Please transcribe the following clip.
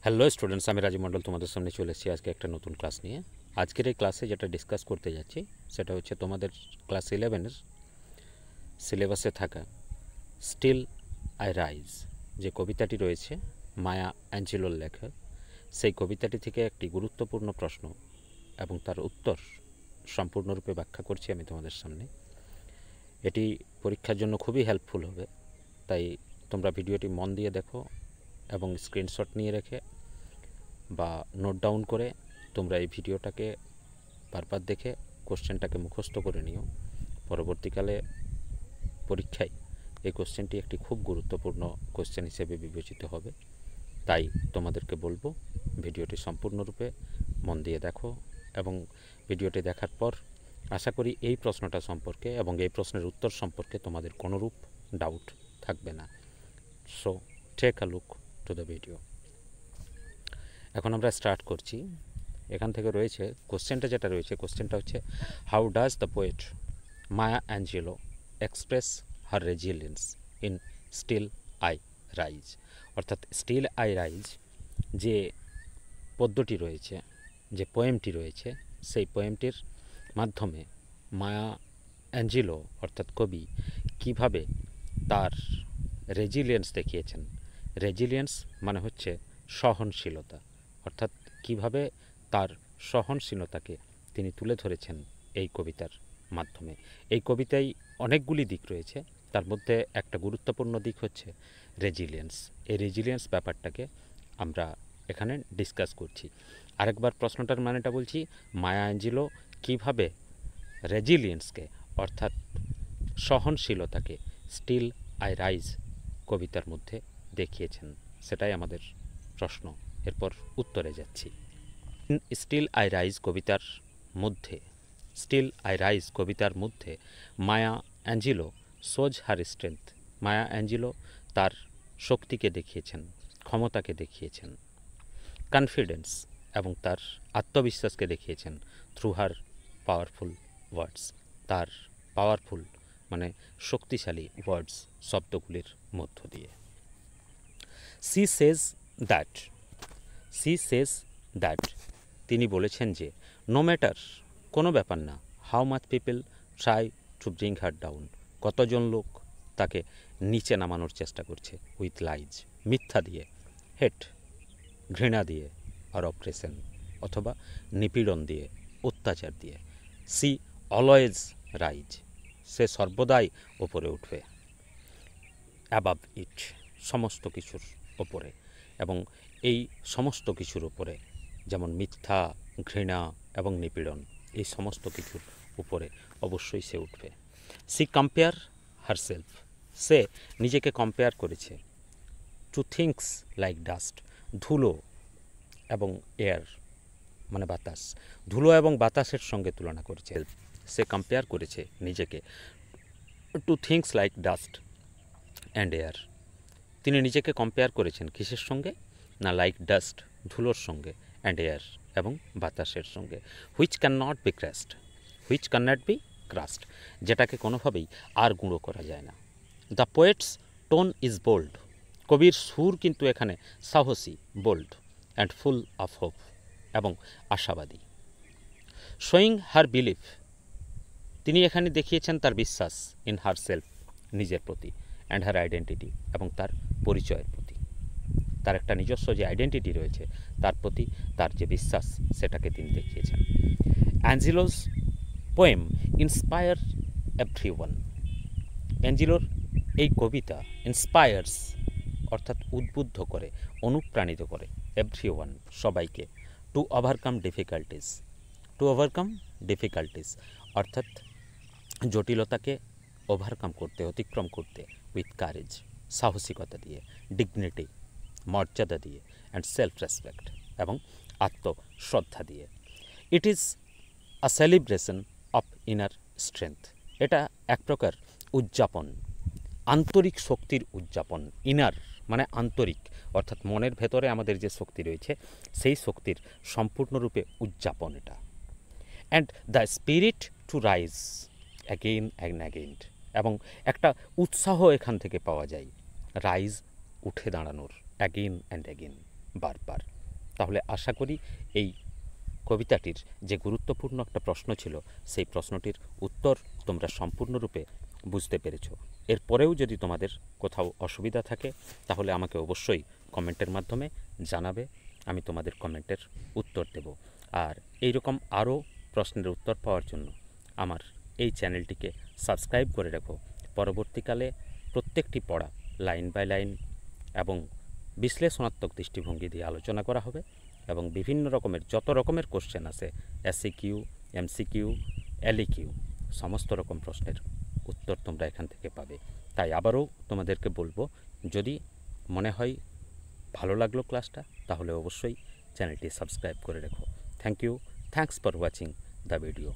Hello students, আমি রাজীব মণ্ডল তোমাদের সামনে চলে এসেছি আজকে একটা নতুন ক্লাস নিয়ে। আজকের এই ক্লাসে যেটা ডিসকাস করতে যাচ্ছি সেটা হচ্ছে তোমাদের ক্লাস 11-এর সিলেবাসে থাকা স্টিল আই রাইজ যে কবিতাটি রয়েছে মায়া অ্যাঞ্জেলোর লেখা, সেই কবিতাটি থেকে একটি গুরুত্বপূর্ণ প্রশ্ন এবং তার উত্তর সম্পূর্ণরূপে ব্যাখ্যা করছি আমি তোমাদের সামনে। এটি পরীক্ষার জন্য খুবই হেল্পফুল হবে, তাই তোমরা ভিডিওটি মন দিয়ে দেখো এবং স্ক্রিনশট নিয়ে রেখে বা নোট ডাউন করে তোমরা এই ভিডিওটাকে বারবার দেখে কোশ্চেনটাকে মুখস্থ করে নিও। পরবর্তীকালে পরীক্ষায় এই কোশ্চেনটি একটি খুব গুরুত্বপূর্ণ কোশ্চেন হিসেবে বিবেচিত হবে। তাই তোমাদেরকে বলবো ভিডিওটি সম্পূর্ণরূপে মন দিয়ে দেখো এবং ভিডিওটি দেখার পর আশা করি এই প্রশ্নটা সম্পর্কে এবং এই প্রশ্নের উত্তর সম্পর্কে তোমাদের কোনোরূপ ডাউট থাকবে না। So take a look to the video. এখন আমরা স্টার্ট করছি। এখান থেকে রয়েছে কোশ্চেনটা, যেটা রয়েছে কোশ্চেনটা হচ্ছে how does the poet Maya Angelou express her resilience in Still I Rise. অর্থাৎ স্টিল আই রাইজ যে পদ্যটি রয়েছে, যে পোয়েমটি রয়েছে, সেই পোয়েমটির মাধ্যমে মায়া অ্যাঞ্জেলো অর্থাৎ কবি কিভাবে তার রেজিলিয়েন্স দেখিয়েছেন। রেজিলিয়েন্স মানে হচ্ছে সহনশীলতা, অর্থাৎ কিভাবে তার সহনশীলতাকে তিনি তুলে ধরেছেন এই কবিতার মাধ্যমে। এই কবিতায় অনেকগুলি দিক রয়েছে, তার মধ্যে একটা গুরুত্বপূর্ণ দিক হচ্ছে রেজিলিয়েন্স। এই রেজিলিয়েন্স ব্যাপারটাকে আমরা এখানে ডিসকাস করছি। আরেকবার প্রশ্নটার মানেটা বলছি, মায়া অ্যাঞ্জেলো কীভাবে রেজিলিয়েন্সকে অর্থাৎ সহনশীলতাকে স্টিল আই রাইজ কবিতার মধ্যে দেখিয়েছেন, সেটাই আমাদের প্রশ্ন। এরপর উত্তরে যাচ্ছি। স্টিল আই রাইজ কবিতার মধ্যে মায়া অ্যাঞ্জেলো শোজ হার স্ট্রেংথ। মায়া অ্যাঞ্জেলো তার শক্তিকে দেখিয়েছেন, ক্ষমতাকে দেখিয়েছেন, কনফিডেন্স এবং তার আত্মবিশ্বাসকে দেখিয়েছেন থ্রু হার পাওয়ারফুল ওয়ার্ডস। তার পাওয়ারফুল মানে শক্তিশালী ওয়ার্ডস, শব্দগুলির মধ্য দিয়ে। সি সেজ দ্যাট তিনি বলেছেন যে নো ম্যাটার, কোনো ব্যাপার না, how much people try to bring her down, কতজন লোক তাকে নিচে নামানোর চেষ্টা করছে, উইথ লাইজ, মিথ্যা দিয়ে, হেট, ঘৃণা দিয়ে, আর অপ্রেশন অথবা নিপীড়ন দিয়ে, অত্যাচার দিয়ে। সি অলওয়েজ রাইজ, সে সর্বদাই ওপরে উঠবে, অ্যাবাভ ইট, সমস্ত কিছুর ওপরে। এবং এই সমস্ত কিছুর ওপরে, যেমন মিথ্যা, ঘৃণা এবং নিপীড়ন, এই সমস্ত কিছুর উপরে অবশ্যই সে উঠবে। সি কম্পেয়ার হারসেলফ, সে নিজেকে কম্পেয়ার করেছে টু থিংস লাইক ডাস্ট, ধুলো এবং এয়ার মানে বাতাস, ধুলো এবং বাতাসের সঙ্গে তুলনা করেছে। সে কম্পেয়ার করেছে নিজেকে to things like dust and air. তিনি নিজেকে কম্পেয়ার করেছেন কিসের সঙ্গে না, লাইক ডাস্ট, ধুলোর সঙ্গে, অ্যান্ড এয়ার এবং বাতাসের সঙ্গে। Which can not be crushed, যেটাকে কোনোভাবেই আর গুঁড়ো করা যায় না। The poet's tone is bold, কবির সুর কিন্তু এখানে সাহসী, bold and full of hope এবং আশাবাদী। শোয়িং হার বিলিফ, তিনি এখানে দেখিয়েছেন তার বিশ্বাস, ইন হার সেলফ, নিজের প্রতি, অ্যান্ড হার আইডেন্টিটি এবং তার পরিচয়ের প্রতি। তার একটা নিজস্ব যে আইডেন্টিটি রয়েছে তার প্রতি তার যে বিশ্বাস, সেটাকে তিনি দেখিয়েছেন। অ্যাঞ্জেলোস পোয়েম ইন্সপায়ার এভরিওয়ান, অ্যাঞ্জেলোর এই কবিতা ইন্সপায়ার্স অর্থাৎ উদ্বুদ্ধ করে, অনুপ্রাণিত করে, এভরিওয়ান সবাইকে, টু ওভারকাম ডিফিকাল্টিস অর্থাৎ জটিলতাকে ওভারকাম করতে, অতিক্রম করতে, উইথ কারেজ, সাহসিকতা দিয়ে, ডিগনিটি, মর্যাদা দিয়ে, অ্যান্ড সেলফ রেসপেক্ট এবং আত্মশ্রদ্ধা দিয়ে। It is a celebration of inner strength, এটা এক প্রকার উদযাপন, আন্তরিক শক্তির উদযাপন। ইনার মানে আন্তরিক, অর্থাৎ মনের ভেতরে আমাদের যে শক্তি রয়েছে সেই শক্তির সম্পূর্ণরূপে উদযাপন এটা। And the spirit to rise again and again, এবং একটা উৎসাহ এখান থেকে পাওয়া যায়, রাইজ উঠে দাঁড়ানোর, অ্যাগেইন অ্যান্ড অ্যাগেইন বারবার। তাহলে আশা করি এই কবিতাটির যে গুরুত্বপূর্ণ একটা প্রশ্ন ছিল সেই প্রশ্নটির উত্তর তোমরা সম্পূর্ণরূপে বুঝতে পেরেছো। এরপরেও যদি তোমাদের কোথাও অসুবিধা থাকে তাহলে আমাকে অবশ্যই কমেন্টের মাধ্যমে জানাবে, আমি তোমাদের কমেন্টের উত্তর দেব। আর এইরকম আরও প্রশ্নের উত্তর পাওয়ার জন্য আমার এই চ্যানেলটিকে সাবস্ক্রাইব করে রাখো। পরবর্তীকালে প্রত্যেকটি পড়া লাইন বাই লাইন এবং বিশ্লেষণাত্মক দৃষ্টিভঙ্গি দিয়ে আলোচনা করা হবে এবং বিভিন্ন রকমের যত রকমের কোশ্চেন আছে এসসিকিউ, এমসিকিউ, এলইকিউ সমস্ত রকম প্রশ্নের উত্তর তোমরা এখান থেকে পাবে। তাই আবারও তোমাদেরকে বলবো, যদি মনে হয় ভালো লাগলো ক্লাসটা তাহলে অবশ্যই চ্যানেলটি সাবস্ক্রাইব করে রেখো। Thank you, thanks for watching the video.